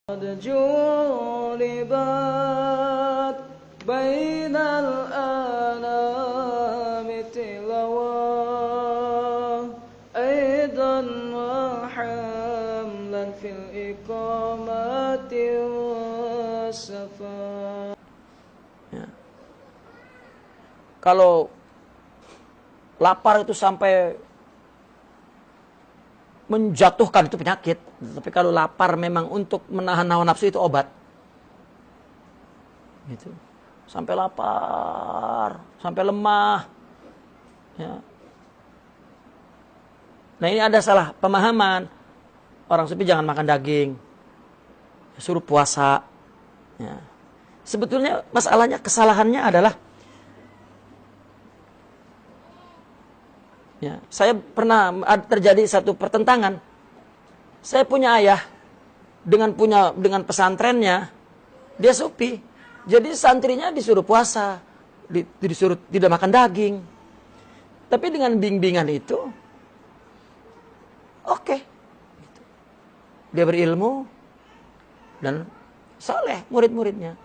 قد جُرِبَتْ بين الأنام تلوى أيضا وحملا في الإقامة والسفر. Ya. Kalau lapar itu sampai menjatuhkan, itu penyakit. Tapi kalau lapar memang untuk menahan hawa nafsu, itu obat. Gitu. Sampai lapar, sampai lemah. Ya. Nah, ini ada salah pemahaman. Orang sufi jangan makan daging. Suruh puasa. Ya. Sebetulnya masalahnya, kesalahannya adalah, ya, saya pernah terjadi satu pertentangan. Saya punya ayah dengan pesantrennya, dia sufi. Jadi santrinya disuruh puasa, disuruh tidak makan daging. Tapi dengan bimbingan itu, oke. Dia berilmu dan saleh murid-muridnya.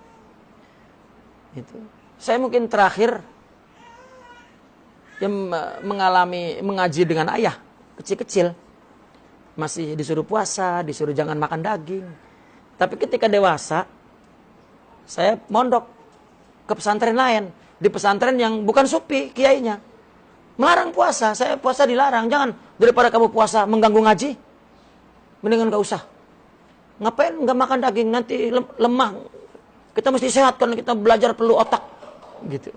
Itu. Saya mungkin terakhir yang mengaji dengan ayah kecil-kecil, masih disuruh puasa, disuruh jangan makan daging. Tapi ketika dewasa, saya mondok ke pesantren lain, di pesantren yang bukan sufi kiainya, melarang puasa. Saya puasa dilarang. Jangan, daripada kamu puasa mengganggu ngaji, mendingan gak usah. Ngapain gak makan daging, nanti lemah. Kita mesti sehat, karena kita belajar perlu otak, gitu.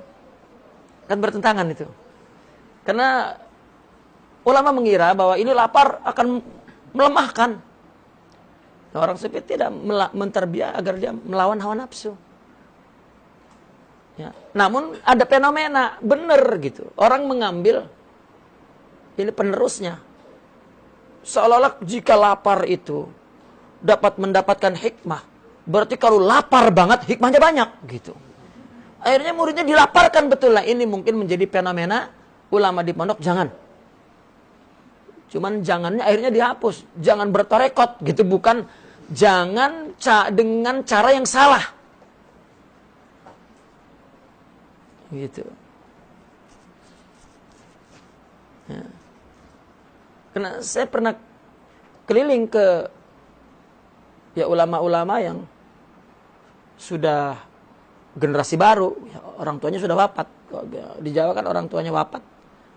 Kan bertentangan itu. Karena ulama mengira bahwa ini lapar akan melemahkan. Nah, orang sufi tidak menterbiah agar dia melawan hawa nafsu. Ya. Namun ada fenomena, benar gitu. Orang mengambil ini penerusnya. Seolah-olah jika lapar itu dapat mendapatkan hikmah, berarti kalau lapar banget hikmahnya banyak gitu. Akhirnya muridnya dilaparkan betul lah. Ini mungkin menjadi fenomena ulama di pondok. Jangan. Cuman jangannya akhirnya dihapus. Jangan bertarekot gitu, bukan jangan dengan cara yang salah. Gitu. Ya. Karena saya pernah keliling ke ulama-ulama yang sudah generasi baru, ya, orang tuanya sudah wafat. Di Jawa kan orang tuanya wafat,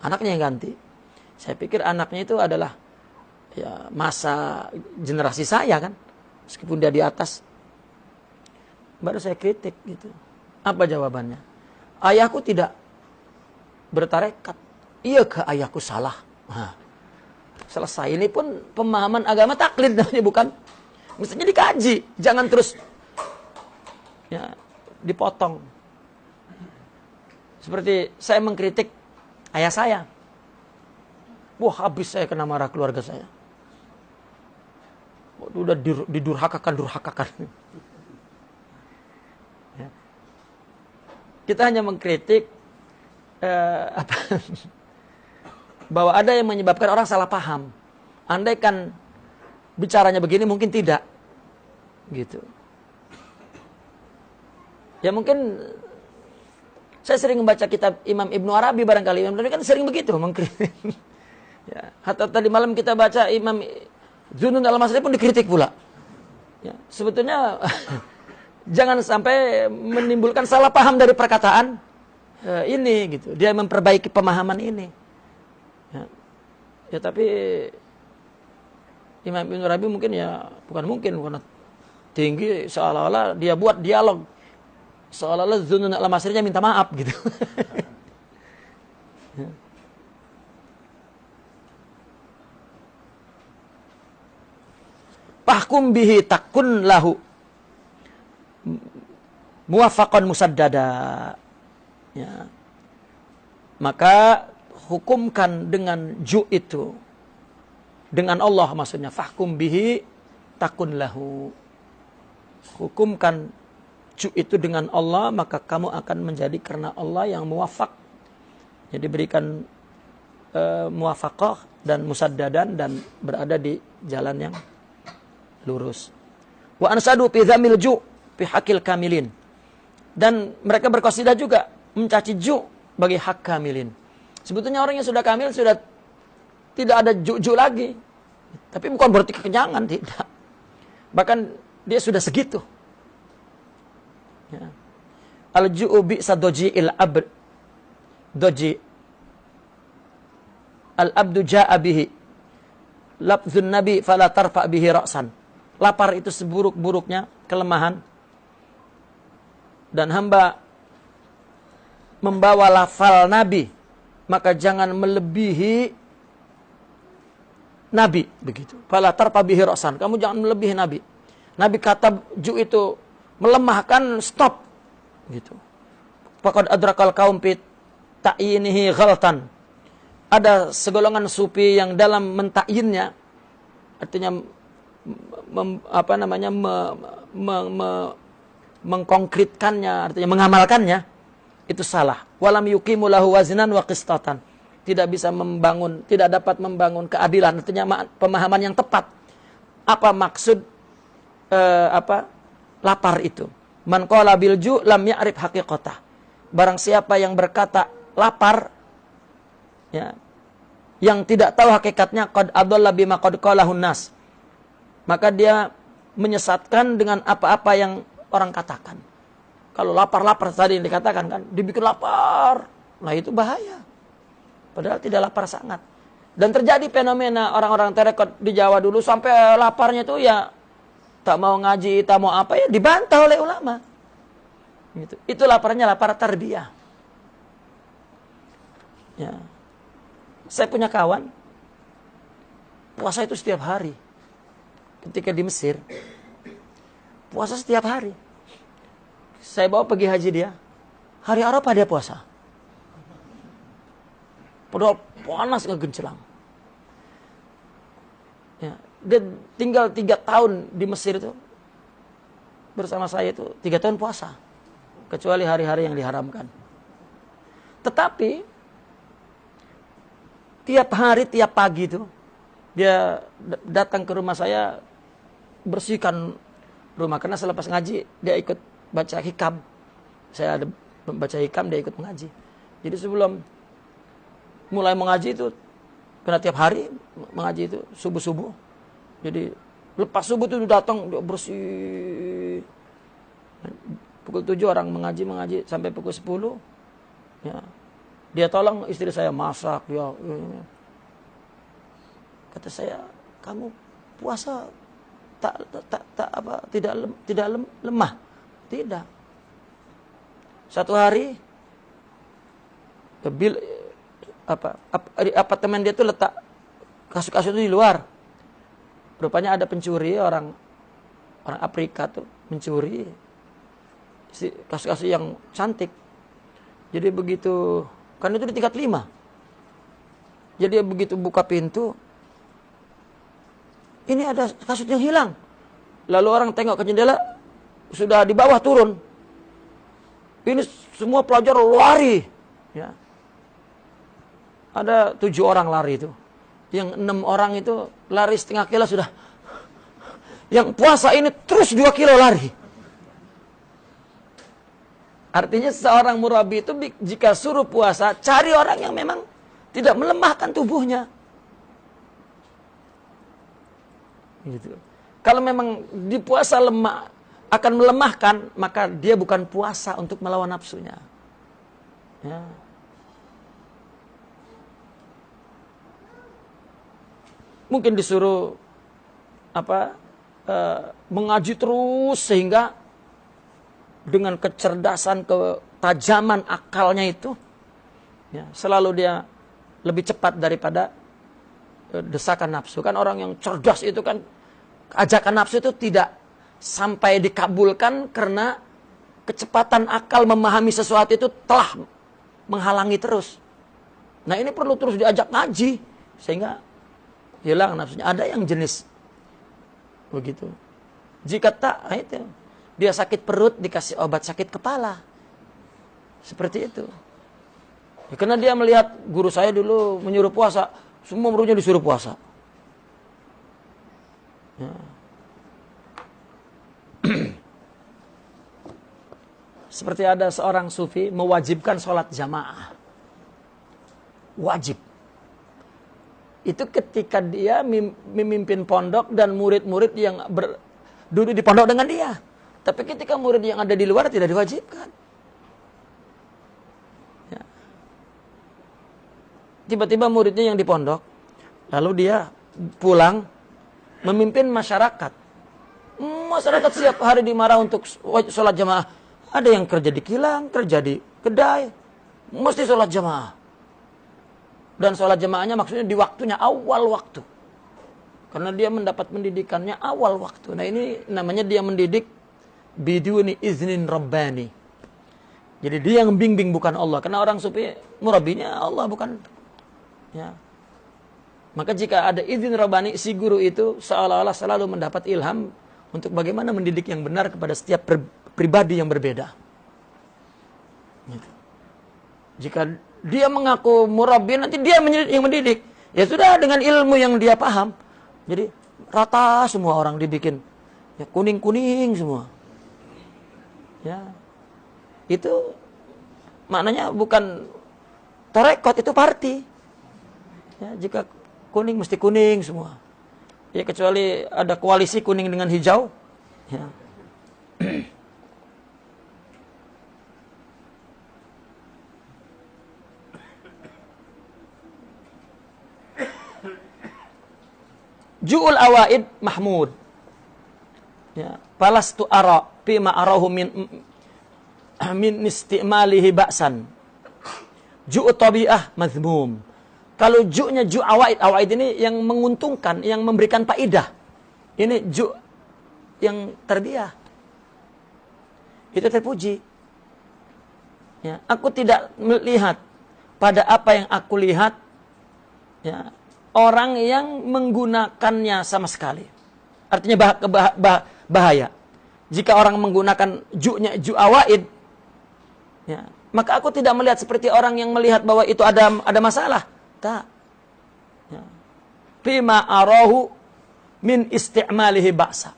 anaknya yang ganti. Saya pikir anaknya itu adalah ya masa generasi saya kan, meskipun dia di atas. Baru saya kritik gitu. Apa jawabannya? Ayahku tidak bertarekat. Iya ke ayahku salah. Nah, selesai. Ini pun pemahaman agama taklid namanya, bukan? Mestinya dikaji, jangan terus ya dipotong. Seperti saya mengkritik ayah saya. Wah, habis saya kena marah keluarga saya. Udah didurhakakan. Ya. Kita hanya mengkritik bahwa ada yang menyebabkan orang salah paham. Andaikan bicaranya begini, mungkin tidak. Gitu. Ya mungkin saya sering membaca kitab Imam Ibnu Arabi barangkali. Imam Arabi kan sering begitu mengkritik. Ya, hatta tadi malam kita baca Imam Zunnun al-Masri pun dikritik pula. Ya, sebetulnya jangan sampai menimbulkan salah paham dari perkataan ini gitu. Dia memperbaiki pemahaman ini. Ya tapi Imam Ibnu Arabi mungkin ya bukan karena tinggi, seolah-olah dia buat dialog. Seolah-olah Zunnun al-Masrinya minta maaf gitu. Ya. Fahkum bihi takun lahu muwafaqan musaddada. Ya. Maka hukumkan dengan itu. Dengan Allah maksudnya. Fahkum bihi takun lahu. Hukumkan itu dengan Allah, maka kamu akan menjadi karena Allah yang muwafaq. Jadi berikan muwafaqah dan musaddadan dan berada di jalan yang lurus. Wa ansadu fi dzamil ju' fi hakil kamilin. Dan mereka berqasidah juga mencaci ju' bagi hak kamilin. Sebetulnya orang yang sudah kamil sudah tidak ada ju' lagi. Tapi bukan berarti kekenyangan, tidak. Bahkan dia sudah segitu. Ya. Al-ju'u bi'sa doji'il abd. Doji. Al-abdu ja'a bihi. Lafzun nabi fala tarfa bihi ra'san. Lapar itu seburuk-buruknya kelemahan. Dan hamba membawa lafal nabi, maka jangan melebihi nabi, begitu. Fala tarfa bihi ra'san. Kamu jangan melebihi nabi. Nabi kata ju itu melemahkan, stop. Gitu. Faqad adrakal qaum fi ta'yinihi ghaltan. Ada segolongan sufi yang dalam mentakyinnya, artinya mengkonkretkannya, artinya mengamalkannya, itu salah. Walam yuqimu lahu waznan wa qistatan. Tidak bisa membangun, tidak dapat membangun keadilan, artinya pemahaman yang tepat. Apa maksud lapar itu? Man qala bil ju' lam ya'rif haqiqatah. Barang siapa yang berkata lapar, ya, yang tidak tahu hakikatnya, qad adalla bima qad qalahun nas, maka dia menyesatkan dengan apa-apa yang orang katakan. Kalau lapar-lapar tadi yang dikatakan kan, dibikin lapar, nah itu bahaya. Padahal tidak lapar sangat. Dan terjadi fenomena orang-orang tarekat di Jawa dulu sampai laparnya itu ya tak mau ngaji, tak mau apa, ya dibantah oleh ulama. Gitu. Itu laparnya lapar tarbiyah. Ya. Saya punya kawan, puasa itu setiap hari. Ketika di Mesir, puasa setiap hari. Saya bawa pergi haji dia, hari Arafah dia puasa. Padahal panas ngegencelang. Ya, dia tinggal 3 tahun di Mesir itu, bersama saya itu 3 tahun puasa, kecuali hari-hari yang diharamkan. Tetapi tiap hari, tiap pagi itu dia datang ke rumah saya, bersihkan rumah, karena selepas ngaji dia ikut baca hikam. Saya ada baca hikam, dia ikut mengaji. Jadi sebelum mulai mengaji itu, karena tiap hari mengaji itu subuh-subuh. Jadi lepas subuh itu datang, dia bersih. Pukul 7 orang mengaji sampai pukul 10. Ya. Dia tolong istri saya masak, dia. Kata saya, kamu puasa tidak lemah. Tidak. Satu hari apartemen dia tuh letak kasur-kasur itu di luar. Rupanya ada pencuri, orang Afrika tuh mencuri kasur-kasur yang cantik. Jadi begitu, kan itu di tingkat 5. Jadi begitu buka pintu, ini ada kasut yang hilang. Lalu orang tengok ke jendela, sudah di bawah turun. Ini semua pelajar lari. Ya. Ada 7 orang lari itu. Yang 6 orang itu lari setengah kilo sudah. Yang puasa ini terus 2 kilo lari. Artinya seorang murabi itu jika suruh puasa, cari orang yang memang tidak melemahkan tubuhnya. Gitu. Kalau memang di puasa lemah akan melemahkan, maka dia bukan puasa untuk melawan nafsunya. Ya. Mungkin disuruh mengaji terus sehingga dengan kecerdasan, ketajaman akalnya itu, ya, selalu dia lebih cepat daripada desakan nafsu. Kan orang yang cerdas itu kan, ajakan nafsu itu tidak sampai dikabulkan karena kecepatan akal memahami sesuatu itu telah menghalangi terus. Nah ini perlu terus diajak ngaji sehingga hilang nafsunya. Ada yang jenis begitu. Jika tak, itu dia sakit perut dikasih obat sakit kepala. Seperti itu. Ya, karena dia melihat guru saya dulu menyuruh puasa, semua muridnya disuruh puasa. Ya. Seperti ada seorang sufi mewajibkan sholat jamaah. Wajib. Itu ketika dia memimpin pondok dan murid-murid yang duduk di pondok dengan dia. Tapi ketika murid yang ada di luar tidak diwajibkan. Ya. Tiba-tiba muridnya yang di pondok, lalu dia pulang memimpin masyarakat. Masyarakat setiap hari dimarah untuk sholat jamaah. Ada yang kerja di kilang, kerja di kedai, mesti sholat jamaah. Dan sholat jamaahnya maksudnya di waktunya, awal waktu. Karena dia mendapat pendidikannya awal waktu. Nah ini namanya dia mendidik biduni iznin rabbani. Jadi dia yang bimbing bukan Allah. Karena orang sufi murabinya Allah bukan. Ya. Maka jika ada izin rabbani, si guru itu seolah-olah selalu mendapat ilham untuk bagaimana mendidik yang benar kepada setiap pribadi yang berbeda. Gitu. Jika dia mengaku murabbi, nanti dia yang mendidik. Ya sudah, dengan ilmu yang dia paham. Jadi rata semua orang dibikin. Ya, kuning-kuning semua. Ya, itu maknanya bukan torekot, itu party. Ya, jika kuning mesti kuning semua. Ya kecuali ada koalisi kuning dengan hijau. Ya. Ju'ul awaid mahmud. Ya, falastu ara fima arahu min istimalihi ba'san. Ju'u tabi'ah mazmum. Kalau ju'nya ju' awaid, awaid ini yang menguntungkan, yang memberikan faidah. Ini ju' yang terbiah. Itu terpuji. Ya, aku tidak melihat pada apa yang aku lihat, ya, orang yang menggunakannya sama sekali. Artinya bahaya. Jika orang menggunakan ju'nya ju' awaid, ya, maka aku tidak melihat seperti orang yang melihat bahwa itu ada masalah. Tak. Ya. Fima arahu min istimalihi ba'sa.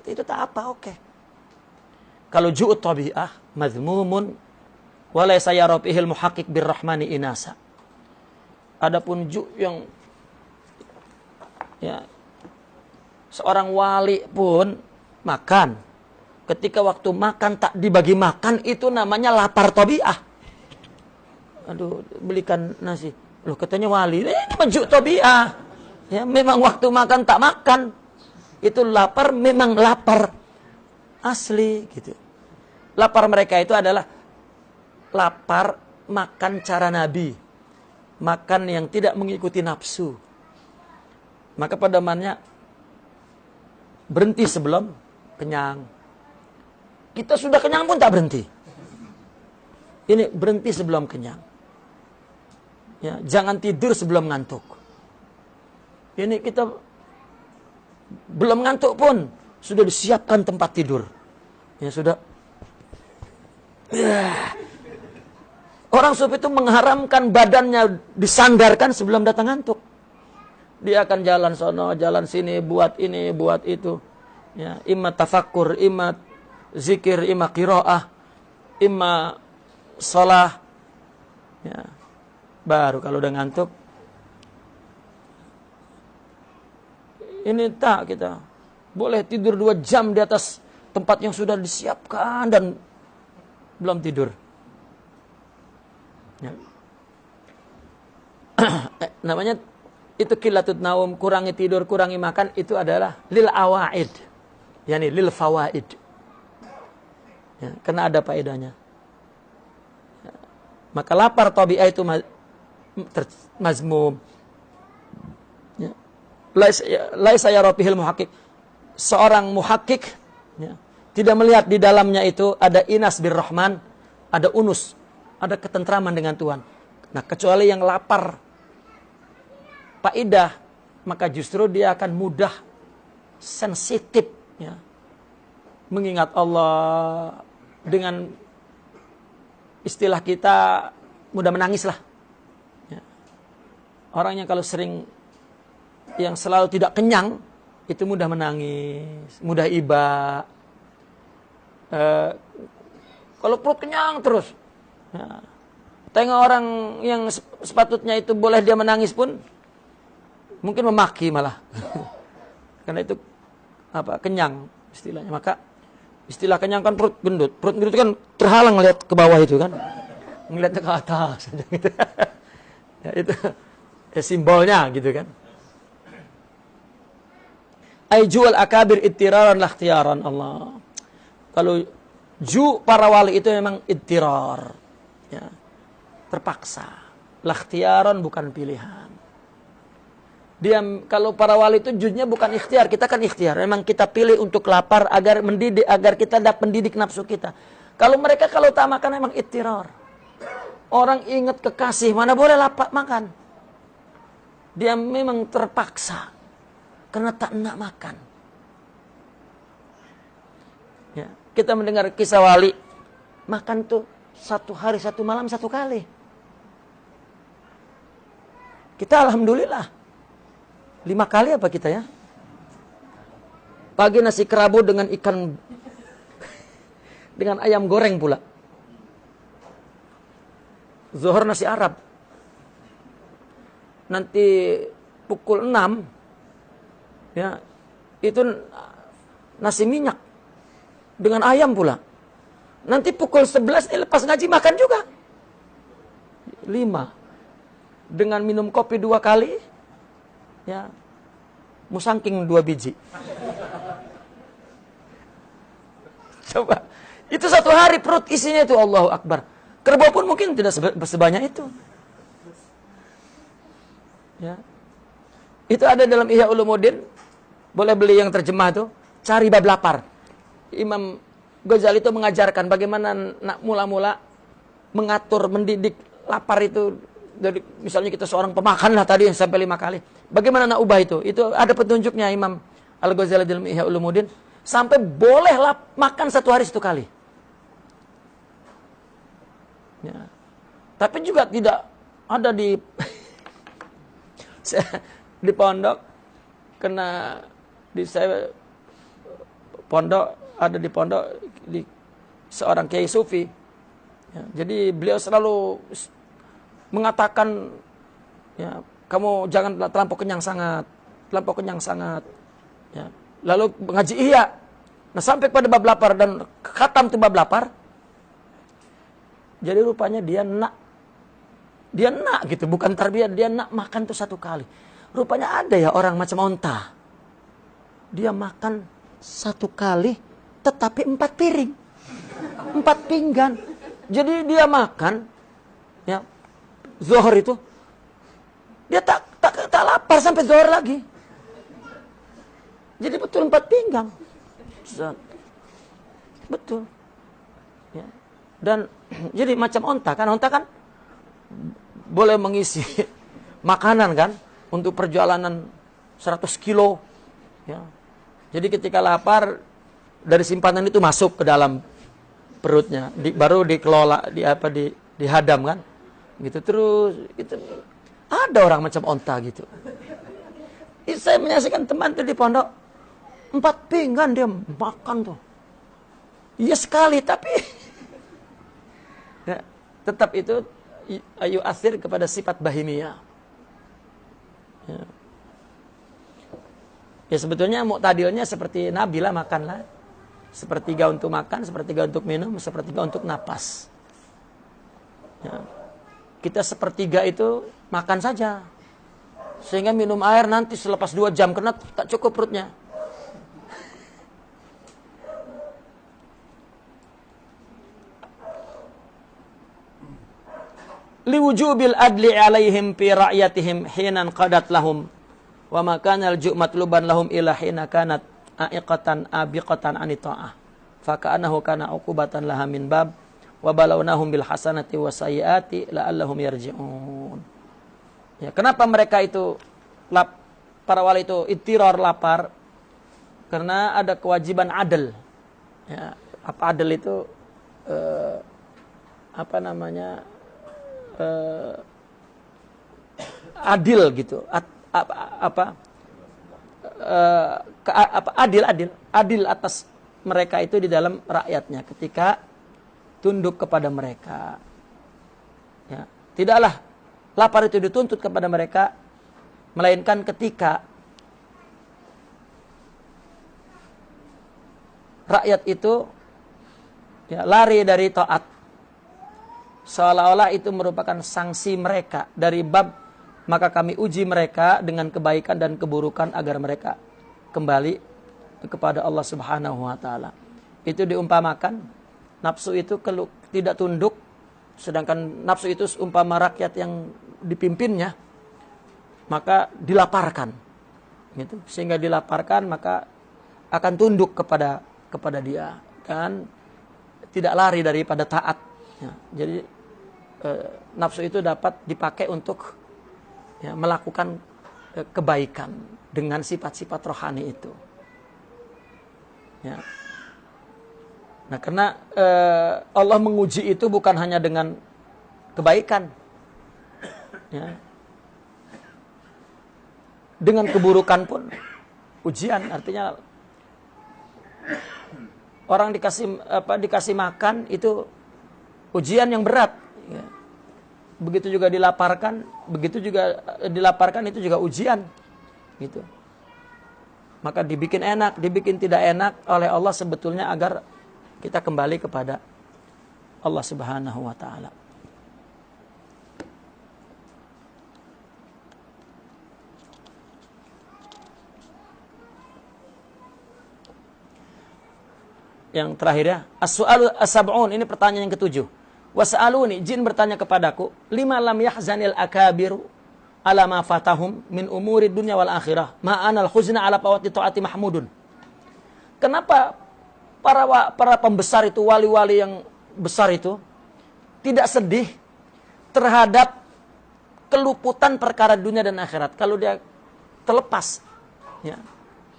Itu tak apa, oke. Kalau ju'ut tabi'ah mazmumun wa laysa yara fihil muhaqqiq birrahmani inasa. Adapun ju' yang ya, seorang wali pun makan. Ketika waktu makan tak dibagi makan, itu namanya lapar tabi'ah. Aduh, belikan nasi. Loh, katanya wali. Ini ju' tabi'ah. Ya, memang waktu makan tak makan. Itu lapar, memang lapar asli gitu. Lapar mereka itu adalah lapar makan cara Nabi. Makan yang tidak mengikuti nafsu. Maka pedomannya berhenti sebelum kenyang. Kita sudah kenyang pun tak berhenti. Ini berhenti sebelum kenyang. Ya, jangan tidur sebelum ngantuk. Ini kita belum ngantuk pun sudah disiapkan tempat tidur. Ya sudah. Orang sufi itu mengharamkan badannya disandarkan sebelum datang ngantuk. Dia akan jalan sono, jalan sini, buat ini, buat itu. Ya, imma tafakkur, imma zikir, imma qiraah, imma shalah. Ya. Baru kalau udah ngantuk, ini tak kita boleh tidur 2 jam di atas tempat yang sudah disiapkan dan belum tidur. Ya. Namanya itu qilatut naum, kurangi tidur, kurangi makan, itu adalah lil awaid, yani lil fawaid. Ya, karena ada faedahnya. Ya. Maka lapar tabi'ah itu mazmum. Ya. Laisa yara fihil muhaqqiq. Seorang muhakkik, ya, tidak melihat di dalamnya itu ada inas birrahman, ada unus, ada ketentraman dengan Tuhan. Nah, kecuali yang lapar faidah, maka justru dia akan mudah sensitif, ya, mengingat Allah. Dengan istilah kita mudah menangis lah. Ya. Orang yang kalau sering, yang selalu tidak kenyang, itu mudah menangis, mudah iba. Kalau perut kenyang terus. Ya. Tengok orang yang sepatutnya itu boleh dia menangis pun mungkin memaki malah. Karena itu kenyang istilahnya. Maka istilah kenyang kan perut gendut. Perut gendut kan terhalang ngeliat ke bawah itu kan. Ngeliatnya ke atas gitu. Ya, itu simbolnya gitu kan. Jual akabir ittiraran lakhtiyaran Allah. Kalau para wali itu memang ittirar. Ya. Terpaksa. Lakhtiyaran bukan pilihan. Kalau para wali itu jujnya bukan ikhtiar. Kita kan ikhtiar. Memang kita pilih untuk lapar agar mendidik, agar kita dapat mendidik nafsu kita. Kalau mereka kalau tak makan memang ittirar. Orang ingat kekasih, mana boleh lapar makan. Dia memang terpaksa. Karena tak nak makan. Ya, kita mendengar kisah wali. Makan tuh 1 hari 1 malam 1 kali. Kita alhamdulillah. 5 kali apa kita ya? Pagi nasi kerabu dengan ikan. Dengan ayam goreng pula. Zuhur nasi Arab. Nanti pukul 6. Ya, itu nasi minyak dengan ayam pula. Nanti pukul 11 lepas ngaji makan juga. 5. Dengan minum kopi 2 kali. Ya. Musangking 2 biji. Coba. Itu 1 hari perut isinya itu Allahu Akbar. Kerbau pun mungkin tidak sebanyak itu. Ya. Itu ada dalam Ihya Ulumuddin. Boleh beli yang terjemah itu. Cari bab lapar. Imam Ghazali itu mengajarkan bagaimana nak mula-mula mengatur, mendidik lapar itu. Dari misalnya kita seorang pemakan lah tadi sampai 5 kali. Bagaimana nak ubah itu? Itu ada petunjuknya Imam Al-Ghazali dalam Ihya Ulumuddin. Sampai boleh makan 1 hari 1 kali. Ya. Tapi juga tidak ada di di pondok. Kena di saya pondok ada di pondok di seorang kiai sufi. Ya, jadi beliau selalu mengatakan, ya, kamu jangan terlampau kenyang sangat. Ya. Lalu mengaji iya. Nah sampai pada bab lapar dan khatam tuh bab lapar. Jadi rupanya dia nak gitu, bukan tarbiyah, dia nak makan tuh 1 kali. Rupanya ada ya orang macam onta. Dia makan 1 kali, tetapi 4 piring. 4 pinggan. Jadi dia makan, ya, zuhur itu, dia tak lapar sampai zuhur lagi. Jadi betul 4 pinggang. Betul. Ya. Dan jadi macam onta kan boleh mengisi makanan kan untuk perjalanan 100 kilo. Ya. Jadi ketika lapar dari simpanan itu masuk ke dalam perutnya, baru dikelola, dihadam kan, gitu terus. Itu ada orang macam onta gitu. Saya menyaksikan teman tuh di pondok 4 pinggan dia makan tuh. Iya sekali tapi ya, tetap itu ayu asir kepada sifat bahimiyah. Ya. Ya sebetulnya mu'tadilnya seperti Nabi lah, makanlah. Sepertiga untuk makan, sepertiga untuk minum, sepertiga untuk napas. Ya. Kita sepertiga itu makan saja. Sehingga minum air nanti selepas 2 jam kena tak cukup perutnya. Liwujubil adli alaihim fi ra'yatihim hinan qadat lahum. Wa ma kana al-ju' matluban lahum ila hina kanat a'iqatan abiqatan anita'ah. Fa ka'annahu kana uqubatan laha min bab wa balawnahum bil hasanati wa sayyiati la'allahum yarji'un. Ya, kenapa mereka itu para wali itu ittirar lapar? Karena ada kewajiban adil. Ya, apa adil itu adil gitu. Adil atas mereka itu di dalam rakyatnya ketika tunduk kepada mereka. Ya. Tidaklah lapar itu dituntut kepada mereka, melainkan ketika rakyat itu ya, lari dari taat, seolah-olah itu merupakan sanksi mereka dari bab, maka kami uji mereka dengan kebaikan dan keburukan agar mereka kembali kepada Allah Subhanahu wa taala. Itu diumpamakan nafsu itu tidak tunduk, sedangkan nafsu itu umpama rakyat yang dipimpinnya, maka dilaparkan. Gitu. Sehingga dilaparkan maka akan tunduk kepada dia dan tidak lari daripada taat. Ya, jadi nafsu itu dapat dipakai untuk ya, melakukan kebaikan dengan sifat-sifat rohani itu. Ya. Nah, karena Allah menguji itu bukan hanya dengan kebaikan, ya. Dengan keburukan pun ujian. Artinya orang dikasih makan itu ujian yang berat. Ya. Begitu juga dilaparkan itu juga ujian, gitu. Maka dibikin enak, dibikin tidak enak oleh Allah sebetulnya agar kita kembali kepada Allah Subhanahu wa taala. Yang terakhir ya, as-su'alu as-sab'un, ini pertanyaan yang ketujuh. Was'aluni, jin bertanya kepadaku, lima lam yahzanil akabiru ala ma fatahum min umuri dunya wal akhirah ma anal khuzna ala pawati taati mahmudun. Kenapa para pembesar itu, wali-wali yang besar itu tidak sedih terhadap keluputan perkara dunia dan akhirat? Kalau dia terlepas ya,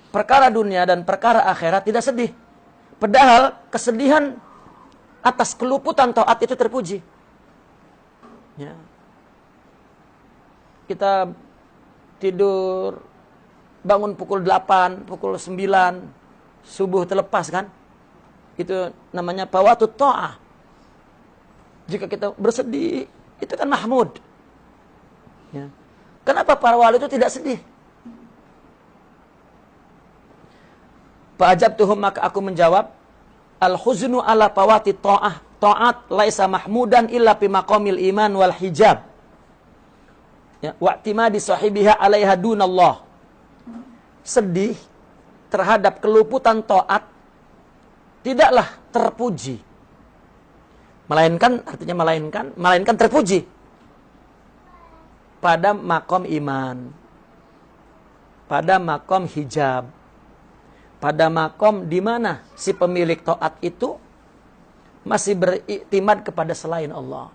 perkara dunia dan perkara akhirat tidak sedih. Padahal kesedihan atas keluputan taat itu terpuji. Ya. Kita tidur, bangun pukul 8, pukul 9, subuh terlepas kan? Itu namanya fawatut ta'ah. Jika kita bersedih, itu kan mahmud. Ya. Kenapa para wali itu tidak sedih? Fa'ajabtuhum, maka aku menjawab, al-huznu ala fawati ta'ah, ta'at laisa mahmudan illa fi maqamil iman wal hijab. Ya, wa'timadi sahibiha alaiha dunallah. Sedih terhadap keluputan taat tidaklah terpuji. Melainkan terpuji pada makom iman, pada makom hijab, pada makom di mana si pemilik taat itu masih beriktimad kepada selain Allah.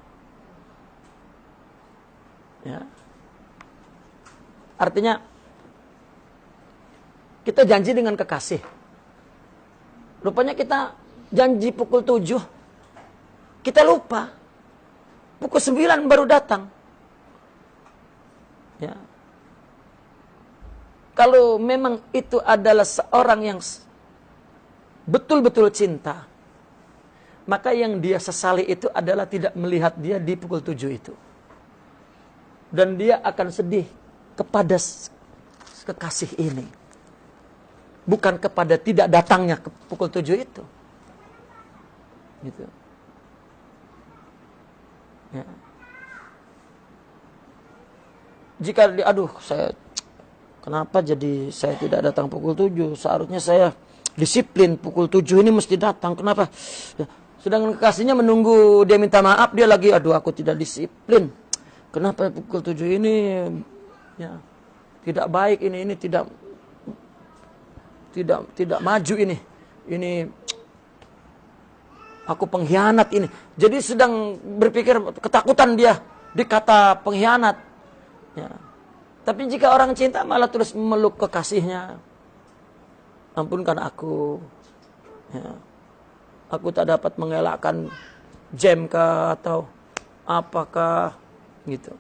Ya. Artinya kita janji dengan kekasih. Rupanya kita janji pukul 7. Kita lupa. Pukul 9 baru datang. Ya. Kalau memang itu adalah seorang yang betul-betul cinta, maka yang dia sesali itu adalah tidak melihat dia di pukul 7 itu. Dan dia akan sedih kepada kekasih ini, bukan kepada tidak datangnya ke pukul 7 itu. Gitu. Ya. Jika kenapa jadi saya tidak datang pukul 7? Seharusnya saya disiplin pukul 7 ini mesti datang. Kenapa? Ya. Sedangkan kekasihnya menunggu dia minta maaf, dia lagi aku tidak disiplin. Kenapa pukul 7 ini ya, tidak baik, ini tidak maju ini aku pengkhianat ini. Jadi sedang berpikir, ketakutan dia dikata pengkhianat ya. Tapi jika orang cinta malah terus memeluk kekasihnya, ampunkan aku ya, aku tak dapat mengelakkan jam kah atau apakah gitu.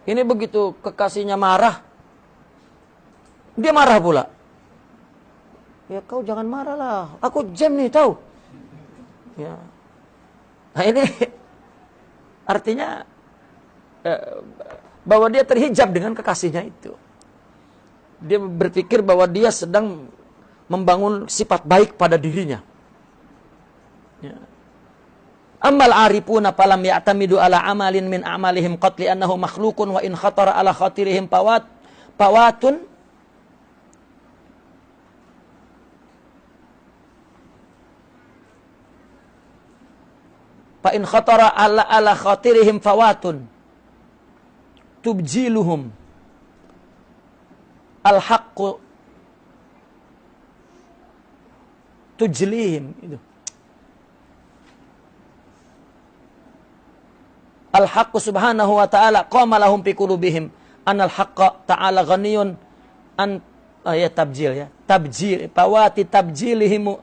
Ini begitu kekasihnya marah, dia marah pula. Ya kau jangan marah lah, aku jam nih tahu. Ya. Nah, ini artinya bahwa dia terhijab dengan kekasihnya itu. Dia berpikir bahwa dia sedang membangun sifat baik pada dirinya. Ya. Ammal arifuna falam ya'tamidu ala amalin min a'malihim qatli annahu makhlukun wa in khatara ala khatirihim pawatun fa in khatara ala khatirihim fawatun tubjiluhum al-haqqu tujlihim itu. Al-haqqu subhanahu wa ta'ala qama lahum fi qulubihim anal haqqa ta'ala ghaniyun an tabjil ya. Tabjil fawati tabjilihim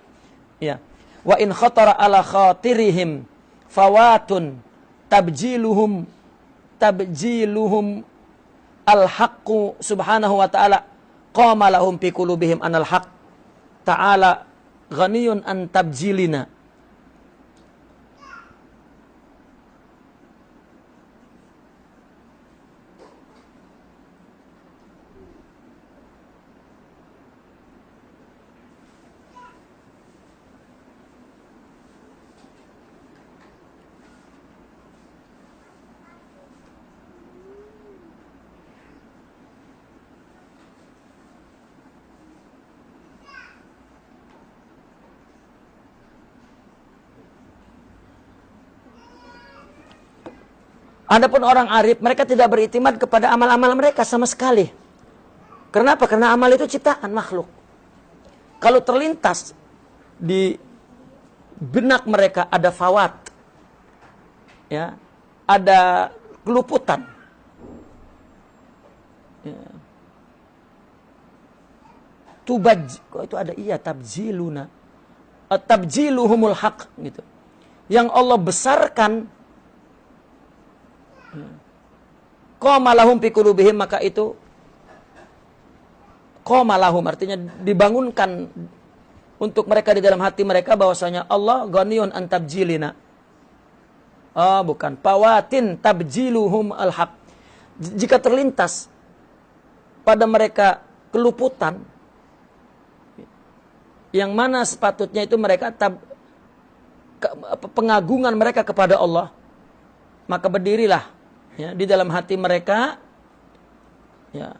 ya. Wa in khatara ala khatirihim fawatun tabjiluhum al-haqqu subhanahu wa ta'ala qama lahum fi qulubihim anal haqq ta'ala ghaniyun an tabjilina. Adapun orang arif, mereka tidak beriktimad kepada amal-amal mereka sama sekali. Kenapa? Karena amal itu ciptaan makhluk. Kalau terlintas di benak mereka ada fawat, ya, ada keluputan, ya. Kok itu ada tabjiluna, tabjiluhumul haq gitu. Yang Allah besarkan. Qama lahum fi qulubihim, maka itu qama lahum artinya dibangunkan untuk mereka di dalam hati mereka bahwasanya Allah ghaniyun an tabjilina. Bukan pawatin tabjiluhum al-haq. Jika terlintas pada mereka keluputan yang mana sepatutnya itu mereka pengagungan mereka kepada Allah, maka berdirilah ya, di dalam hati mereka, ya,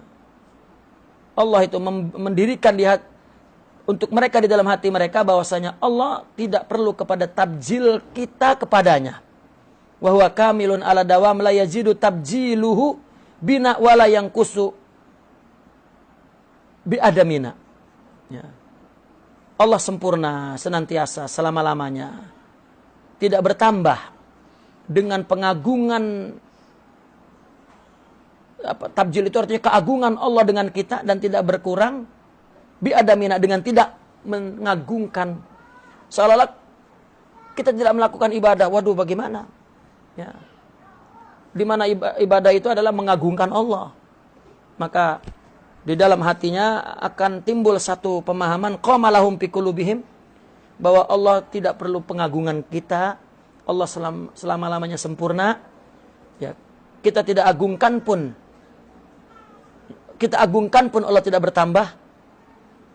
Allah itu mendirikan untuk mereka di dalam hati mereka bahwasanya Allah tidak perlu kepada tabjil kita kepadanya. Wa huwa kamilun ala dawam la yazidu tabjiluhu bina wala yanqusu bi adamina. Ya. Allah sempurna senantiasa selama-lamanya. Tidak bertambah dengan pengagungan. Tabjil itu artinya keagungan Allah dengan kita dan tidak berkurang bi adamina dengan tidak mengagungkan. Seolah-olah kita tidak melakukan ibadah. Waduh, bagaimana? Ya. Di mana ibadah itu adalah mengagungkan Allah. Maka di dalam hatinya akan timbul satu pemahaman qama lahum fi qulubihim bahwa Allah tidak perlu pengagungan kita. Allah selama-lamanya sempurna. Ya. Kita tidak agungkan pun. Kita agungkan pun Allah tidak bertambah,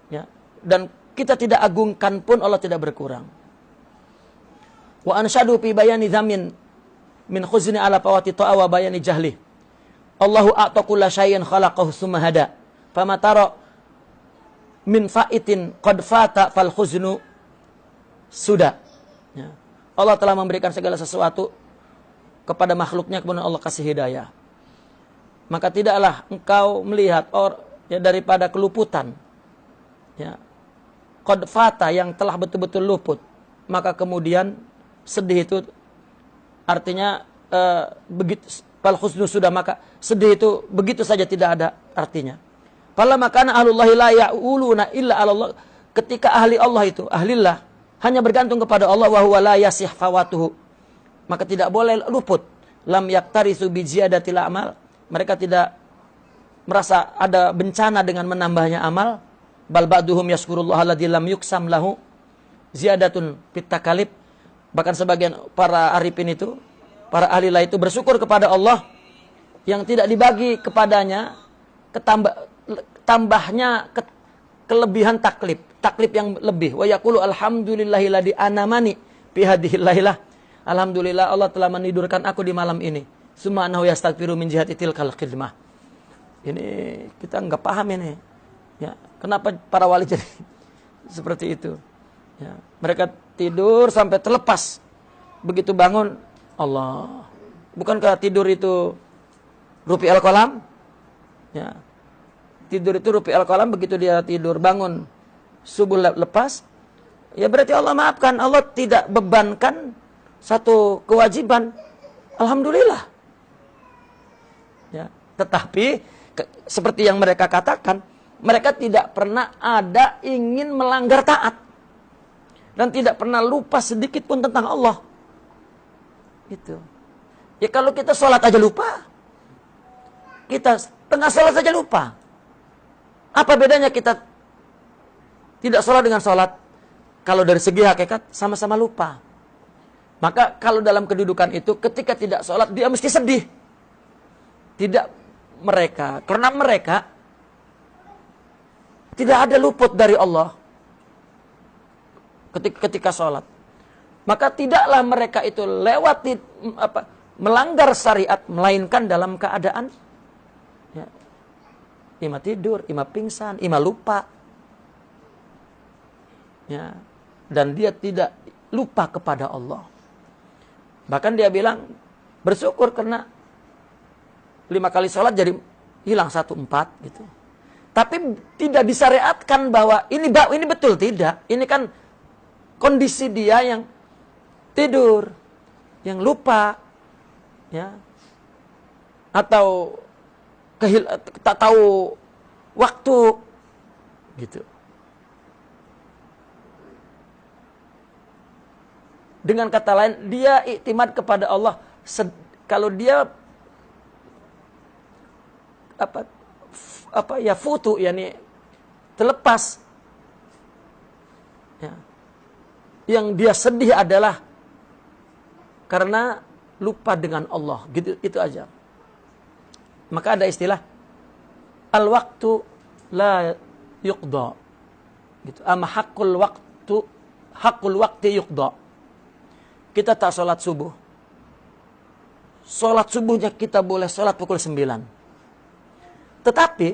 ya, dan kita tidak agungkan pun Allah tidak berkurang. Wa ansyadu fi bayani dzamin min khuzni ala fawati ta'a wa bayani jahli. Allahu a'ta kulla syai'in khalaqahu tsumma hada. Fama tara min fa'itin qad fata fal khuznu sudah. Ya. Allah telah memberikan segala sesuatu kepada makhluknya, kemudian Allah kasih hidayah. Maka tidaklah engkau melihat daripada keluputan, ya, qad fata yang telah betul-betul luput, maka kemudian sedih itu artinya begitu fal khusnu sudah, maka sedih itu begitu saja tidak ada artinya. Fala makana ahlullahi la ya'uluna illa 'ala Allah, ketika ahli Allah itu ahlillah hanya bergantung kepada Allah, wa huwa la yasih fawatuhu, maka tidak boleh luput. Lam yaktarisu bi ziyadatil a'mal, mereka tidak merasa ada bencana dengan menambahnya amal. Bal ba'duhum yaskurullah alladzi lam yuksam lahu ziyadatun fit takalib, Bahkan sebagian para arifin itu, para ahlilah itu bersyukur kepada Allah yang tidak dibagi kepadanya tambahnya kelebihan taklif yang lebih. Wa yaqulu alhamdulillahilladzi anamani fi hadhihi lailah. Alhamdulillah Allah telah menidurkan aku di malam ini. Summa annahu yastaghfiru min jihati tilkal khidmah. Ini kita enggak paham ini. Ya, kenapa para wali jadi seperti itu? Ya, mereka tidur sampai terlepas. Begitu bangun, Allah. Bukankah tidur itu rupi al-qalam? Ya. Tidur itu rupi al-qalam, begitu dia tidur bangun subuh lepas, ya berarti Allah maafkan. Allah tidak bebankan satu kewajiban. Alhamdulillah. Ya, tetapi seperti yang mereka katakan, mereka tidak pernah ada ingin melanggar taat. Dan tidak pernah lupa sedikit pun tentang Allah. Gitu. Ya kalau kita sholat aja lupa. Kita tengah sholat saja lupa. Apa bedanya kita tidak sholat dengan sholat? Kalau dari segi hakikat sama-sama lupa. Maka kalau dalam kedudukan itu ketika tidak sholat dia mesti sedih. Tidak mereka. Karena mereka tidak ada luput dari Allah. Ketika sholat, maka tidaklah mereka itu melanggar syariat, melainkan dalam keadaan ya, ima tidur, ima pingsan, ima lupa, ya, dan dia tidak lupa kepada Allah. Bahkan dia bilang bersyukur karena 5 kali sholat jadi hilang 1/4 gitu. Tapi tidak disyariatkan bahwa ini betul, tidak. Ini kan kondisi dia yang tidur, yang lupa, ya, atau tak tahu waktu, gitu. Dengan kata lain, dia iktimad kepada Allah. Kalau dia futu, yakni terlepas, ya. Yang dia sedih adalah karena lupa dengan Allah, gitu, itu aja. Maka ada istilah al-waqtu la yuqda, gitu. Ama haqqul waqti yuqda. Kita tak sholat subuh. Sholat subuhnya kita boleh sholat pukul 9. Tetapi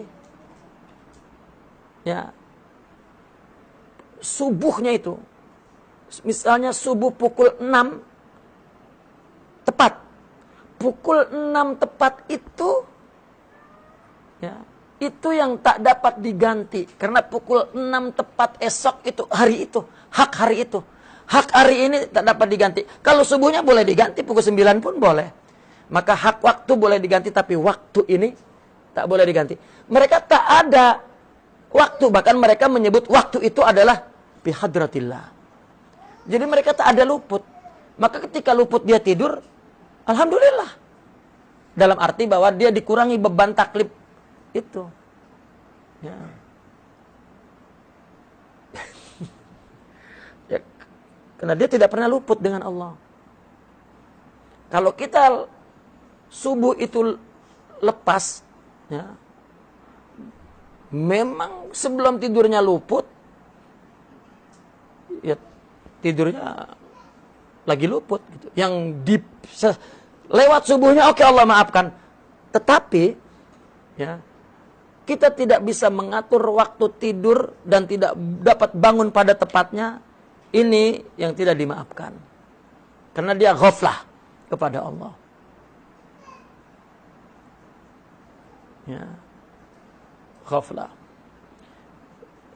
ya subuhnya itu, misalnya subuh pukul 6 tepat. Pukul 6 tepat itu, ya, itu yang tak dapat diganti. Karena pukul 6 tepat esok itu, hari itu, hak hari itu. Hak hari ini tak dapat diganti. Kalau subuhnya boleh diganti, pukul 9 pun boleh. Maka hak waktu boleh diganti, tapi waktu ini tak boleh diganti. Mereka tak ada waktu, bahkan mereka menyebut waktu itu adalah bihadratillah. Jadi mereka tak ada luput. Maka ketika luput dia tidur, alhamdulillah. Dalam arti bahwa dia dikurangi beban taklif itu. Ya. Ya, karena dia tidak pernah luput dengan Allah. Kalau kita subuh itu lepas, ya, memang sebelum tidurnya luput, ya tidurnya lagi luput gitu. Yang lewat subuhnya oke, Allah maafkan. Tetapi ya, kita tidak bisa mengatur waktu tidur dan tidak dapat bangun pada tepatnya. Ini yang tidak dimaafkan. Karena dia ghaflah kepada Allah. Ya. Ghaflah.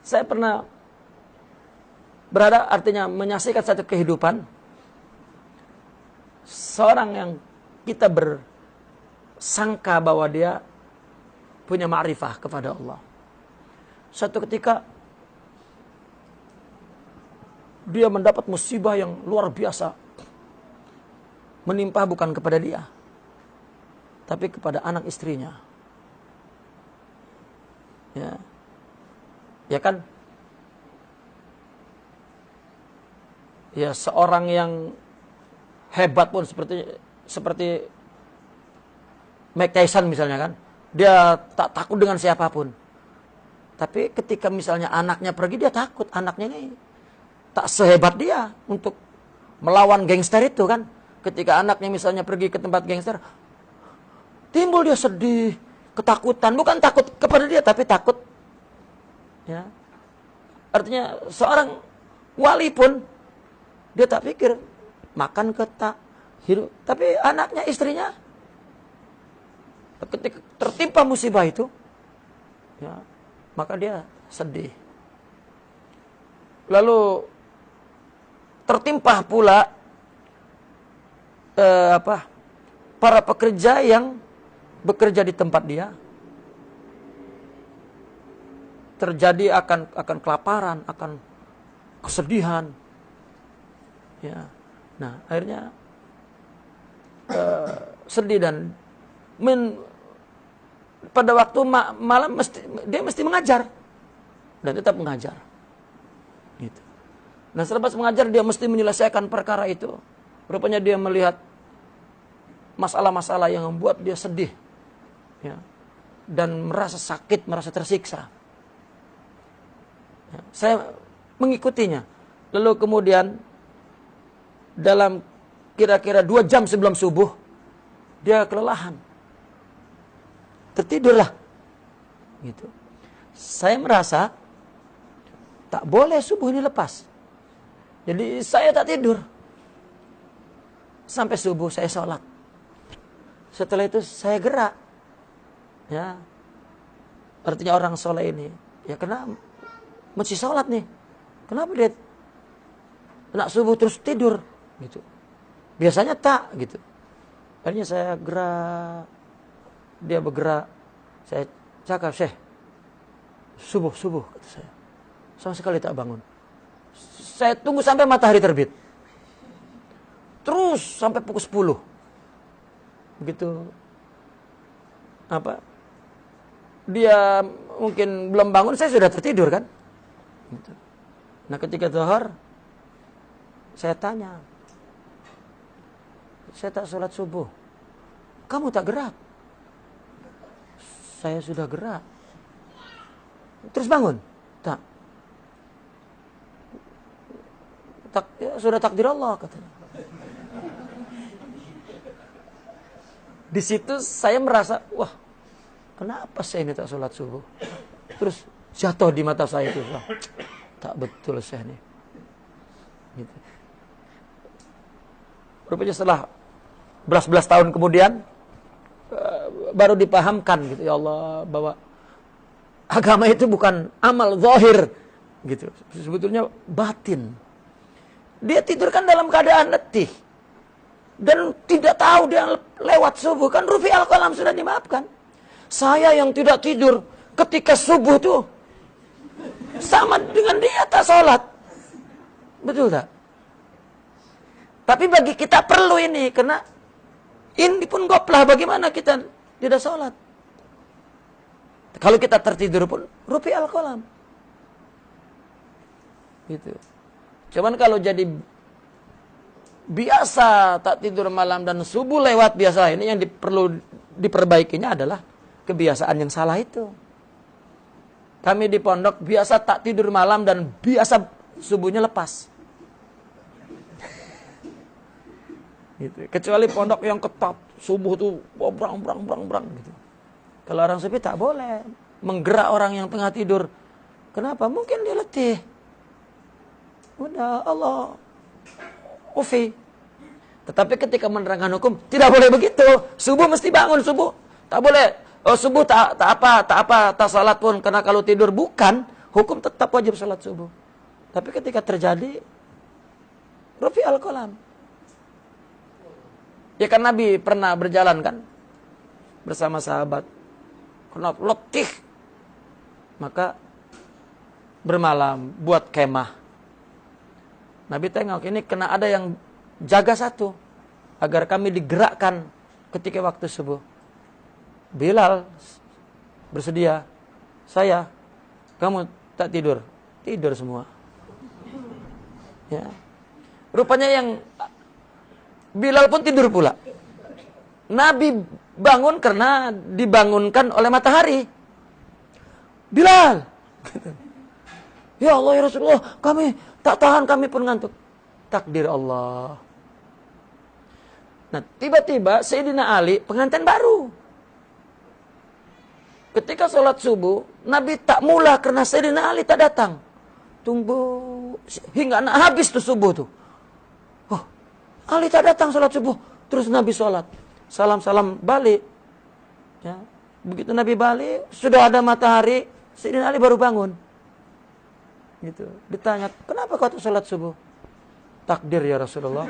Saya pernah berada, artinya menyaksikan satu kehidupan seorang yang kita bersangka bahwa dia punya ma'rifah kepada Allah. Suatu ketika dia mendapat musibah yang luar biasa, menimpa bukan kepada dia, tapi kepada anak istrinya. Ya, ya kan? Ya, seorang yang hebat pun seperti Mike Tyson misalnya kan, dia tak takut dengan siapapun. Tapi ketika misalnya anaknya pergi, dia takut anaknya ini tak sehebat dia untuk melawan gangster itu kan. Ketika anaknya misalnya pergi ke tempat gangster, timbul dia sedih, ketakutan. Bukan takut kepada dia, tapi takut. Ya. Artinya seorang wali pun, dia tak pikir makan ke tak hidup. Tapi anaknya, istrinya, ketika tertimpa musibah itu, ya, maka dia sedih. Lalu tertimpa pula para pekerja yang bekerja di tempat dia. Terjadi akan kelaparan, akan kesedihan. Ya. Nah, akhirnya sedih dan pada waktu malam dia mesti mengajar dan tetap mengajar. Gitu. Nah, selepas mengajar dia mesti menyelesaikan perkara itu. Rupanya dia melihat masalah-masalah yang membuat dia sedih, ya, dan merasa sakit, merasa tersiksa. Ya, saya mengikutinya. Lalu kemudian dalam kira-kira 2 jam sebelum subuh dia kelelahan, tertidurlah. Gitu. Saya merasa tak boleh subuh ini lepas. Jadi saya tak tidur sampai subuh, saya sholat. Setelah itu saya gerak. Ya, artinya orang soleh ini, ya kenapa mesti sholat nih? Kenapa dia nak subuh terus tidur? Gitu. Biasanya tak gitu. Akhirnya saya gerak, dia bergerak. Saya cakap, Syekh, subuh, kata saya. Sama sekali tak bangun. Saya tunggu sampai matahari terbit. Terus sampai pukul 10. Begitu dia mungkin belum bangun, saya sudah tertidur kan. Gitu. Nah, ketika zuhur saya tanya, saya tak sholat subuh, kamu tak gerak? Saya sudah gerak. Terus bangun? Tak. Ya, sudah takdir Allah, katanya. Di situ saya merasa, wah, kenapa saya ini tak sholat subuh? Terus jatuh di mata saya itu, wah, tak betul saya ini. Gitu. Rupanya setelah belas tahun kemudian baru dipahamkan gitu, ya Allah, bahwa agama itu bukan amal zahir gitu, sebetulnya batin. Dia tidurkan dalam keadaan letih dan tidak tahu dia lewat subuh, kan rufi al-qalam sudah dimaafkan. Saya yang tidak tidur ketika subuh tuh sama dengan dia tak sholat, betul tak? Tapi bagi kita perlu ini, karena ini pun goplah, bagaimana kita tidak sholat. Kalau kita tertidur pun rufi al-qalam. Gitu. Cuman kalau jadi biasa tak tidur malam dan subuh lewat biasa, ini yang perlu diperbaikinya adalah kebiasaan yang salah itu. Kami di pondok biasa tak tidur malam dan biasa subuhnya lepas. Gitu. Kecuali pondok yang ketat, subuh tuh brang gitu. Kalau orang sepi tak boleh menggerak orang yang tengah tidur. Kenapa? Mungkin dia letih. Udah Allah ufi. Tetapi ketika menerangkan hukum tidak boleh begitu. Subuh mesti bangun subuh. Tak boleh. Oh, subuh tak salat pun, karena kalau tidur bukan, hukum tetap wajib salat subuh. Tapi ketika terjadi rufi al-qalam. Ya kan Nabi pernah berjalan kan bersama sahabat. Karena letih, maka bermalam buat kemah. Nabi tengok, ini kena ada yang jaga satu agar kami digerakkan ketika waktu subuh. Bilal bersedia. Saya, kamu tak tidur? Tidur semua. Ya. Rupanya yang Bilal pun tidur pula. Nabi bangun karena dibangunkan oleh matahari. Bilal. Ya Allah ya Rasulullah, kami tak tahan, kami pun ngantuk. Takdir Allah. Nah, tiba-tiba Sayyidina Ali pengantin baru. Ketika sholat subuh, Nabi tak mula karena Sayyidina Ali tak datang. Tunggu hingga habis tuh subuh tuh. Oh, Ali tak datang sholat subuh. Terus Nabi sholat. Salam-salam balik. Ya. Begitu Nabi balik, sudah ada matahari, Sayyidina Ali baru bangun. Gitu. Ditanya, kenapa kau tak sholat subuh? Takdir ya Rasulullah.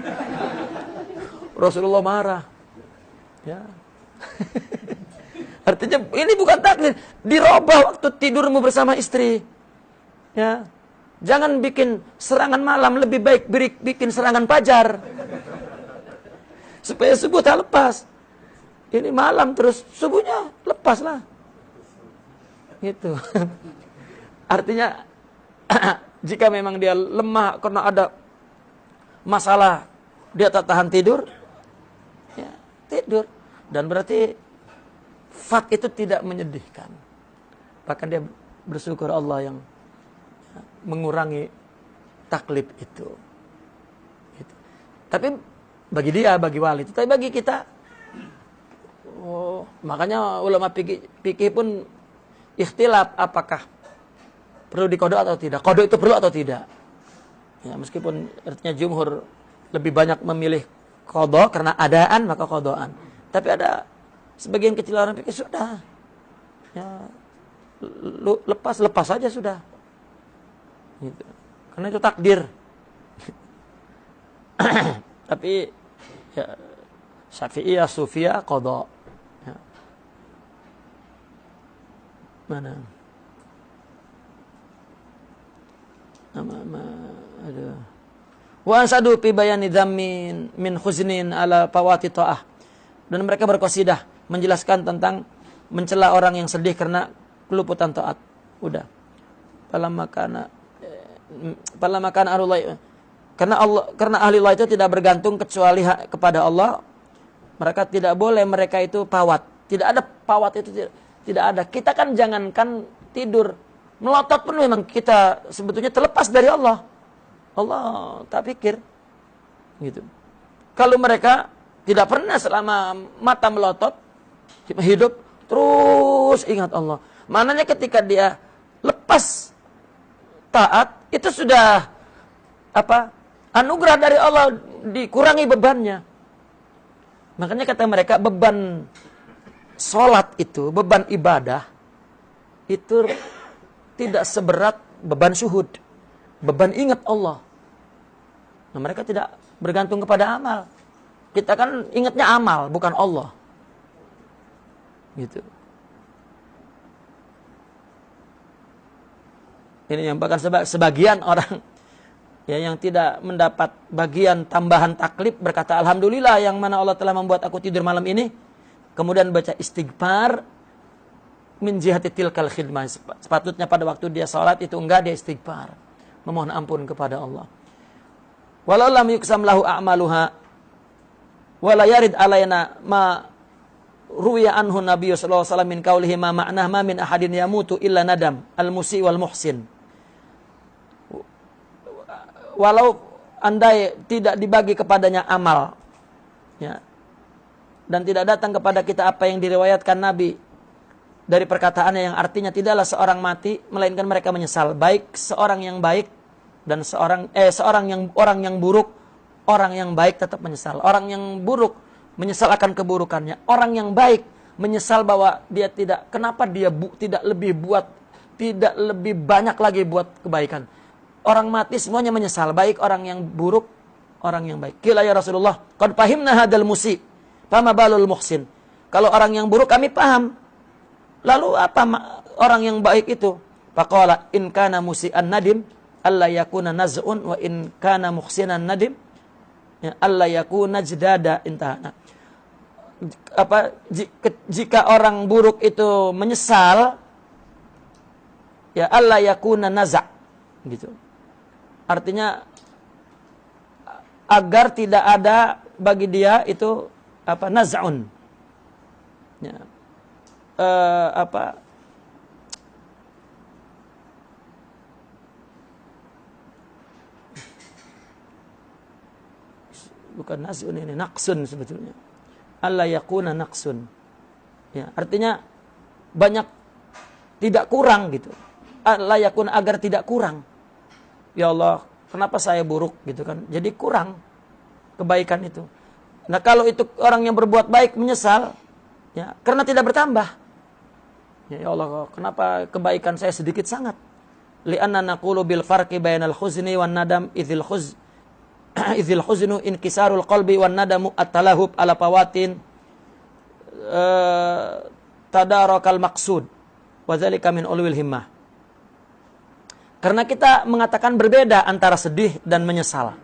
Rasulullah marah. Ya. Artinya ini bukan takdir, dirubah waktu tidurmu bersama istri. Ya. Jangan bikin serangan malam, lebih baik bikin serangan fajar. Supaya subuh tak lepas. Ini malam terus subuhnya lepaslah. Gitu. Artinya jika memang dia lemah karena ada masalah, dia tak tahan tidur, ya, tidur. Dan berarti fat itu tidak menyedihkan. Bahkan dia bersyukur Allah yang mengurangi taklif itu. Gitu. Tapi bagi dia, bagi wali itu. Tapi bagi kita, makanya ulama fikih pun ikhtilaf apakah perlu dikodok atau tidak. Kodok itu perlu atau tidak. Ya, meskipun artinya jumhur lebih banyak memilih kodok karena adaan maka kodokan. Tapi ada sebagian kecil orang pikir sudah. Ya, lepas saja sudah. Gitu. Karena itu takdir. Tapi ya, Syafi'iyah, Sufiyah, kodok. Ya. Mana? Aduh. Wa ansadu fi bayani dhammin min khuznin ala fawati ta'ah. Dan mereka berqasidah menjelaskan tentang mencela orang yang sedih karena keluputan taat. Udah. Falamma kana ahlullah, karena ahli Allah itu tidak bergantung kecuali kepada Allah. Mereka tidak boleh, mereka itu pawat. Tidak ada pawat itu, tidak ada. Kita kan jangankan tidur, melotot pun memang kita sebetulnya terlepas dari Allah. Allah tak pikir. Gitu. Kalau mereka tidak pernah selama mata melotot, hidup terus ingat Allah. Maknanya ketika dia lepas taat, itu sudah anugerah dari Allah, dikurangi bebannya. Makanya kata mereka beban sholat itu, beban ibadah itu tidak seberat beban syuhud, beban ingat Allah. Nah, mereka tidak bergantung kepada amal. Kita kan ingatnya amal, bukan Allah. Gitu. Ini yang bahkan sebagian orang ya, yang tidak mendapat bagian tambahan taklif berkata alhamdulillah yang mana Allah telah membuat aku tidur malam ini, kemudian baca istighfar min jihati tilkal khidmah. Sepatutnya pada waktu dia salat itu enggak, dia istighfar, memohon ampun kepada Allah. Walau lam yuksam lahu a'maluha wala yarid alaina ma ruwiya anhu Nabi sallallahu alaihi wasallam min qaulihi ma ma'nah ma min ahadin yamutu illa nadam al-musi wal muhsin. Walau andai tidak dibagi kepadanya amal, ya, dan tidak datang kepada kita apa yang diriwayatkan Nabi dari perkataannya yang artinya tidaklah seorang mati melainkan mereka menyesal, baik seorang yang baik dan orang yang buruk, orang yang baik tetap menyesal. Orang yang buruk menyesal akan keburukannya. Orang yang baik menyesal bahwa dia kenapa dia tidak lebih banyak lagi buat kebaikan. Orang mati semuanya menyesal, baik orang yang buruk, orang yang baik. Qila ya Rasulullah, qad fahimna hadal musi, fama balul muhsin. Kalau orang yang buruk kami paham. Lalu apa orang yang baik itu? Faqala in kana musian nadim alla yakuna naz'un wa in kana muhsinan nadim ya alla yakuna jdada intahana. Jika orang buruk itu menyesal ya alla yakuna naza' gitu. Artinya agar tidak ada bagi dia itu naz'un. Ya. Bukan naz'un, ini naqsun sebetulnya. Alla yakuna naqsun. Ya, artinya banyak tidak kurang gitu. Alla yakuna, agar tidak kurang. Ya Allah, kenapa saya buruk gitu kan? Jadi kurang kebaikan itu. Nah, kalau itu orang yang berbuat baik menyesal, ya, karena tidak bertambah. Ya Allah, kenapa kebaikan saya sedikit sangat? Li'anna naqulu bil farqi bainal khuzni wan nadam idzil khuznu inkisarul qalbi wan nadamu at-talahub ala fawatin tadarakal maqsud wa dzalika min ulwil himmah. Karena kita mengatakan berbeda antara sedih dan menyesal.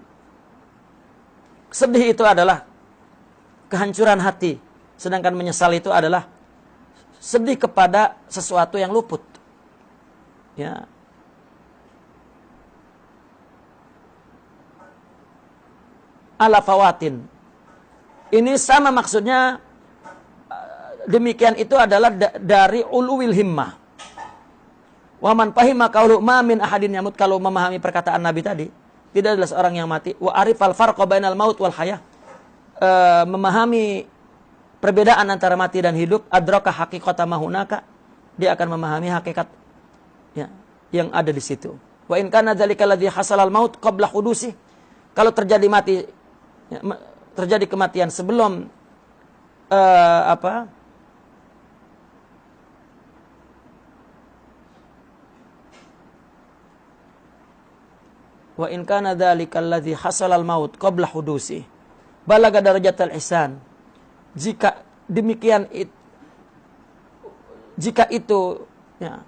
Sedih itu adalah kehancuran hati, sedangkan menyesal itu adalah sedih kepada sesuatu yang luput. Ya. Ala fawatin. Ini sama maksudnya, demikian itu adalah dari uluwil himmah. Wa man fahima qaulu ma min ahadin yamut, kalau memahami perkataan Nabi tadi, tidak adalah seorang yang mati. Wa arifal farqa bainal maut wal hayah. Memahami perbedaan antara mati dan hidup, adraka haqiqata mahunaka, dia akan memahami hakikat, ya, yang ada di situ. Wa in kana dzalika alladzi hasalal maut qabla hudusi, kalau terjadi mati, ya, terjadi kematian sebelum wa in kana dzalika alladzi hasalal maut qabla hudusi balaga darajatal ihsan. Jika demikian, jika itu, ya,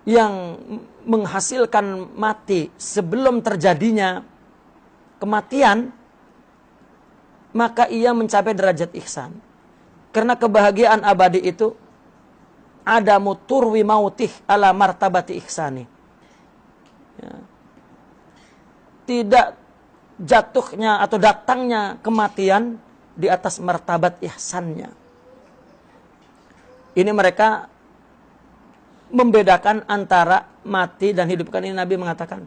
yang menghasilkan mati sebelum terjadinya kematian, maka ia mencapai derajat ihsan. Karena kebahagiaan abadi itu ada muturwi mautih ala martabati ihsani. Ya. Tidak jatuhnya atau datangnya kematian di atas martabat ihsannya. Ini mereka membedakan antara mati dan hidup. Kan ini Nabi mengatakan,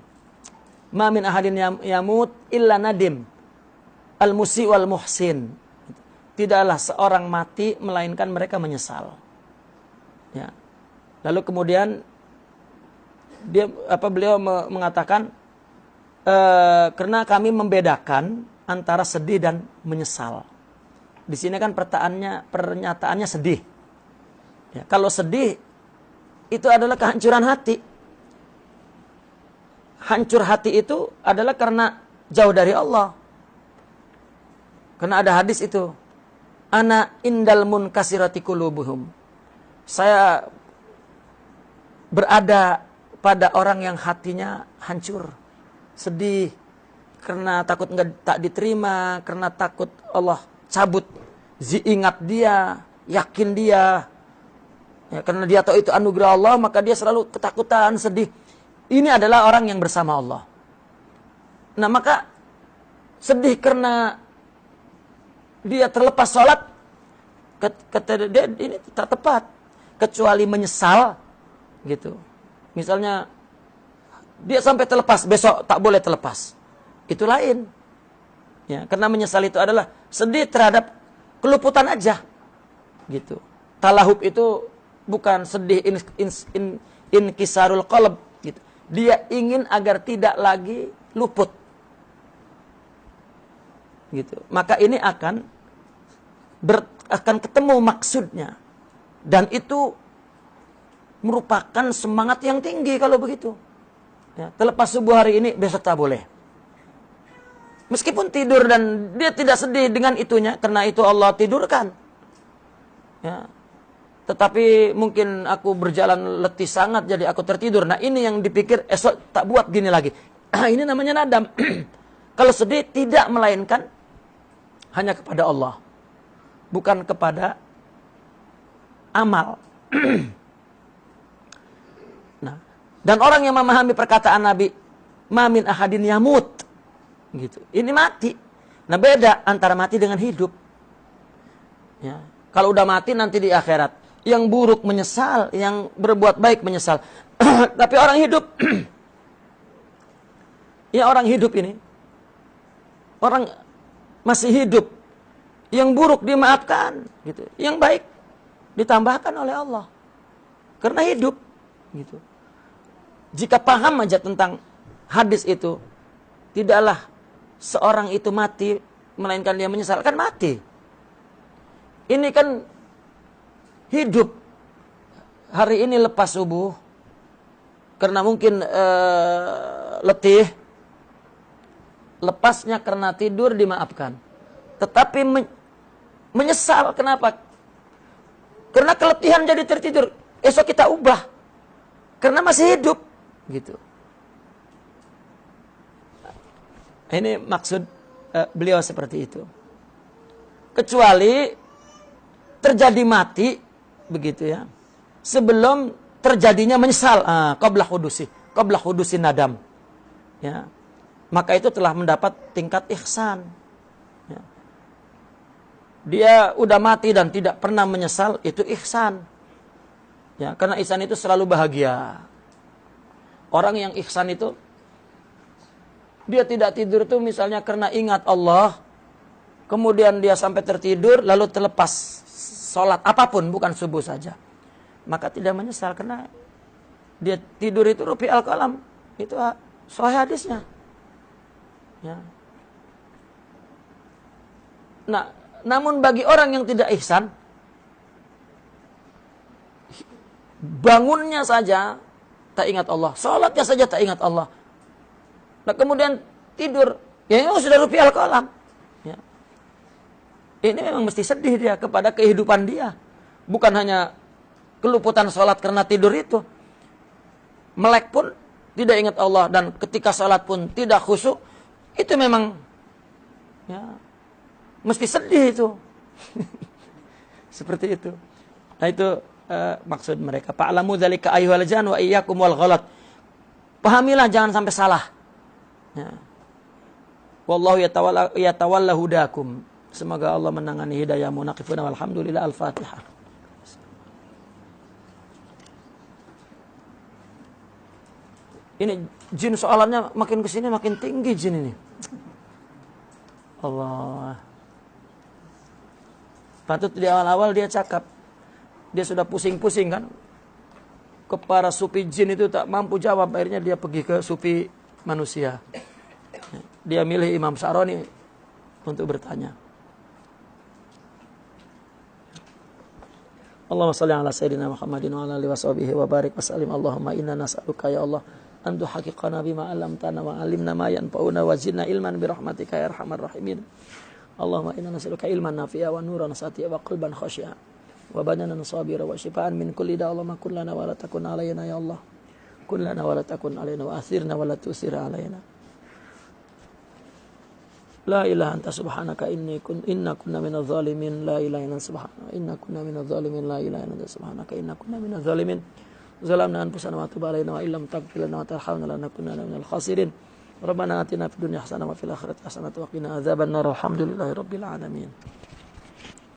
ma min ahadin yamut illa nadim al-musi wal muhsin. Tidaklah seorang mati melainkan mereka menyesal. Ya. Lalu kemudian beliau mengatakan, karena kami membedakan antara sedih dan menyesal. Di sini kan pernyataannya sedih. Ya, kalau sedih itu adalah kehancuran hati. Hancur hati itu adalah karena jauh dari Allah. Karena ada hadis itu, ana indal munkasirati qulubuhum. Saya berada pada orang yang hatinya hancur, sedih karena takut tak diterima, karena takut Allah cabut ingat dia, yakin dia, ya, karena dia tahu itu anugerah Allah, maka dia selalu ketakutan, sedih. Ini adalah orang yang bersama Allah. Nah, maka sedih karena dia terlepas sholat, dia ini tak tepat, kecuali menyesal, gitu. Misalnya dia sampai terlepas, besok tak boleh terlepas, itu lain. Ya, karena menyesal itu adalah sedih terhadap keluputan aja, gitu. Talahub itu bukan sedih inkisarul qalb, gitu. Dia ingin agar tidak lagi luput, gitu. Maka ini akan ketemu maksudnya, dan itu merupakan semangat yang tinggi kalau begitu. Ya, terlepas subuh hari ini, besok tak boleh. Meskipun tidur dan dia tidak sedih dengan itunya, karena itu Allah tidurkan. Ya. Tetapi mungkin aku berjalan letih sangat, jadi aku tertidur. Nah, ini yang dipikir, esok tak buat gini lagi. Ini namanya nadam. Kalau sedih, tidak melainkan hanya kepada Allah, bukan kepada amal. Nah, dan orang yang memahami perkataan Nabi, ma min ahadin yamut, gitu. Ini mati. Nah, beda antara mati dengan hidup. Ya. Kalau udah mati nanti di akhirat, yang buruk menyesal, yang berbuat baik menyesal. Tapi orang hidup, ya orang hidup ini, orang masih hidup, yang buruk dimaafkan, gitu. Yang baik ditambahkan oleh Allah. Karena hidup, gitu. Jika paham aja tentang hadis itu, tidaklah seorang itu mati, melainkan dia menyesal. Kan mati. Ini kan hidup. Hari ini lepas subuh, karena mungkin letih. Lepasnya karena tidur dimaafkan. Tetapi menyesal, kenapa? Karena keletihan jadi tertidur. Esok kita ubah. Karena masih hidup. Gitu. Ini maksud beliau seperti itu. Kecuali terjadi mati, begitu ya, sebelum terjadinya menyesal, qabla hudusi nadam, ya, maka itu telah mendapat tingkat ihsan. Ya. Dia udah mati dan tidak pernah menyesal, itu ihsan. Ya, karena ihsan itu selalu bahagia. Orang yang ihsan itu, dia tidak tidur tuh misalnya karena ingat Allah, kemudian dia sampai tertidur, lalu terlepas sholat apapun, bukan subuh saja, maka tidak menyesal karena dia tidur itu rufi al-qalam, itu sahih hadisnya. Ya. Nah, namun bagi orang yang tidak ihsan, bangunnya saja tak ingat Allah, sholatnya saja tak ingat Allah. Nah, kemudian tidur, ya sudah rufi al-qalam. Ya. Ini memang mesti sedih dia kepada kehidupan dia. Bukan hanya keluputan sholat karena tidur itu. Melek pun tidak ingat Allah. Dan ketika sholat pun tidak khusyuk. Itu memang, ya, mesti sedih itu. Seperti itu. Nah, itu maksud mereka. Fa'lamu dzalika ayyuhal jan wa iyyakum wal ghalat. Pahamilah, jangan sampai salah. Ya. Wallahu yatawalla hudakum. Semoga Allah menangani hidayah munaqifuna walhamdulillah. Al-Fatihah. Ini jin soalannya makin kesini makin tinggi jin ini. Allah. Patut di awal-awal dia cakap. Dia sudah pusing-pusing kan. Ke para sufi jin itu tak mampu jawab. Akhirnya dia pergi ke sufi manusia. Dia milih Imam Syaroni untuk bertanya. Allahumma salli ala sayyidina Muhammadin wa ala alihi washabihi wa barik wa sallim. Allahumma inna nas'aluka ya Allah an tuhaqqiqana bima 'allamtana wa 'allimna ma yanfa'una wa zidna ilman bi rahmatika ya arhamar rahimin. Allahumma inna nas'aluka ilman nafi'a wa nuran sati'a wa qalban khashi'a wa badanan sabira wa shifaan min kulli da'. Allahumma kun lana wa la takun alayna ya Allah. Kun lana wa la takun alayna wa athirna wa la tusir alayna. La ilaha anta subhanaka inna kunna minadh zalimin. La ilaha illa subhanaka inna kunna minadh zalimin. La ilaha illa subhanaka inna kunna minadh zalimin. Zalamna anfusana wa tub alaina wa illam taghfir lana wa tarhamna lanakunanna minal khasirin. Rabbana atina fid dunya hasanah wa fil akhirati hasanah wa qina adzabannar. Alhamdulillahi rabbil alamin.